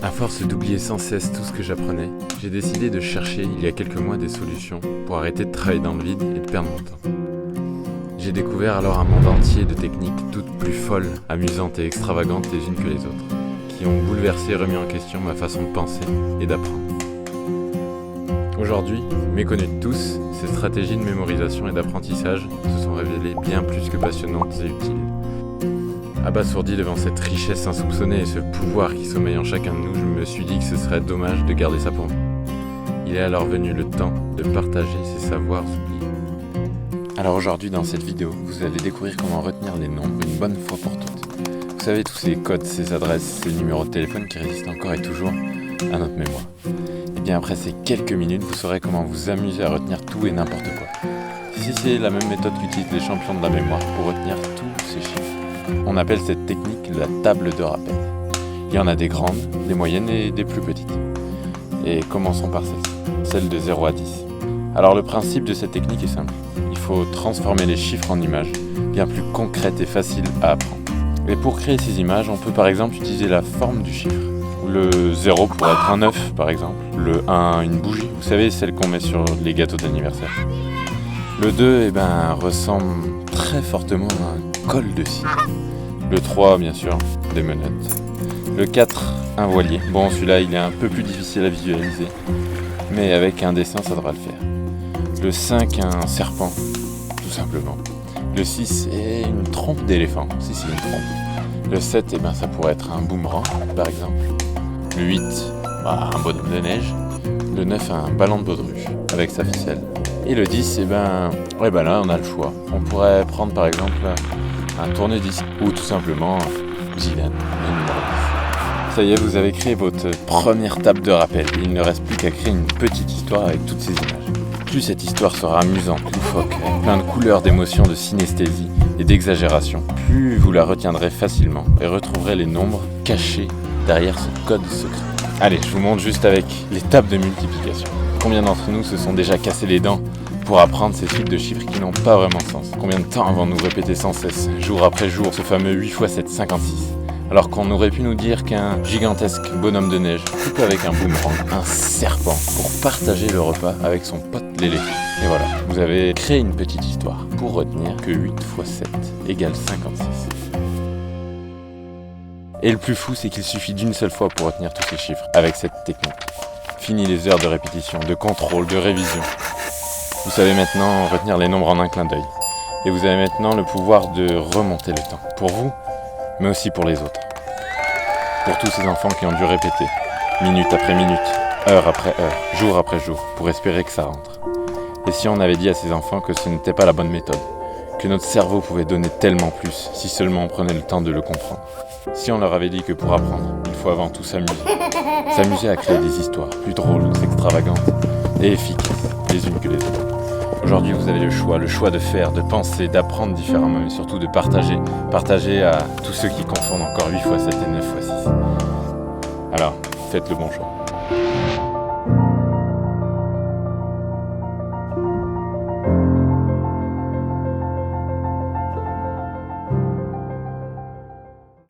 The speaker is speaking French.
À force d'oublier sans cesse tout ce que j'apprenais, j'ai décidé de chercher il y a quelques mois des solutions pour arrêter de travailler dans le vide et de perdre mon temps. J'ai découvert alors un monde entier de techniques toutes plus folles, amusantes et extravagantes les unes que les autres, qui ont bouleversé et remis en question ma façon de penser et d'apprendre. Aujourd'hui, méconnues de tous, ces stratégies de mémorisation et d'apprentissage se sont révélées bien plus que passionnantes et utiles. Abasourdi devant cette richesse insoupçonnée et ce pouvoir qui sommeille en chacun de nous, je me suis dit que ce serait dommage de garder ça pour moi. Il est alors venu le temps de partager ces savoirs oubliés. Alors aujourd'hui, dans cette vidéo, vous allez découvrir comment retenir les nombres une bonne fois pour toutes. Vous savez, tous ces codes, ces adresses, ces numéros de téléphone qui résistent encore et toujours à notre mémoire. Et bien après ces quelques minutes, vous saurez comment vous amuser à retenir tout et n'importe quoi. Si c'est la même méthode qu'utilisent les champions de la mémoire pour retenir tous ces chiffres. On appelle cette technique la table de rappel. Il y en a des grandes, des moyennes et des plus petites. Et commençons par celle-ci, celle de 0 à 10. Alors le principe de cette technique est simple. Il faut transformer les chiffres en images, bien plus concrètes et faciles à apprendre. Et pour créer ces images, on peut par exemple utiliser la forme du chiffre. Le 0 pourrait être un œuf par exemple, le 1 une bougie, vous savez celle qu'on met sur les gâteaux d'anniversaire. Le 2 ressemble très fortement à un col de cire. Le 3 bien sûr, des menottes. Le 4, un voilier. Bon celui-là il est un peu plus difficile à visualiser, mais avec un dessin ça devra le faire. Le 5, un serpent, tout simplement. Le 6 est une trompe d'éléphant, si c'est une trompe. Le 7, ça pourrait être un boomerang par exemple. Le 8, un bonhomme de neige. Le 9, un ballon de baudruche avec sa ficelle. Et le 10, là on a le choix. On pourrait prendre par exemple un tourne-disque ou tout simplement Zidane, le numéro 10. Ça y est, vous avez créé votre première table de rappel. Il ne reste plus qu'à créer une petite histoire avec toutes ces images. Plus cette histoire sera amusante, loufoque, avec plein de couleurs, d'émotions, de synesthésie et d'exagération, plus vous la retiendrez facilement et retrouverez les nombres cachés derrière ce code secret. Allez, je vous montre juste avec les tables de multiplication. Combien d'entre nous se sont déjà cassés les dents pour apprendre ces suites de chiffres qui n'ont pas vraiment de sens? Combien de temps avons-nous répété sans cesse, jour après jour, ce fameux 8 x 7, 56, alors qu'on aurait pu nous dire qu'un gigantesque bonhomme de neige coupe avec un boomerang, un serpent, pour partager le repas avec son pote Lélé. Et voilà, vous avez créé une petite histoire pour retenir que 8 x 7 égale 56. Et le plus fou, c'est qu'il suffit d'une seule fois pour retenir tous ces chiffres avec cette technique. Fini les heures de répétition, de contrôle, de révision. Vous savez maintenant retenir les nombres en un clin d'œil. Et vous avez maintenant le pouvoir de remonter le temps. Pour vous, mais aussi pour les autres. Pour tous ces enfants qui ont dû répéter, minute après minute, heure après heure, jour après jour, pour espérer que ça rentre. Et si on avait dit à ces enfants que ce n'était pas la bonne méthode, que notre cerveau pouvait donner tellement plus, si seulement on prenait le temps de le comprendre. Si on leur avait dit que pour apprendre, il faut avant tout s'amuser. S'amuser à créer des histoires plus drôles, extravagantes et efficaces les unes que les autres. Aujourd'hui, vous avez le choix de faire, de penser, d'apprendre différemment, mais surtout de partager. Partager à tous ceux qui confondent encore 8 x 7 et 9 x 6. Alors, faites le bon choix.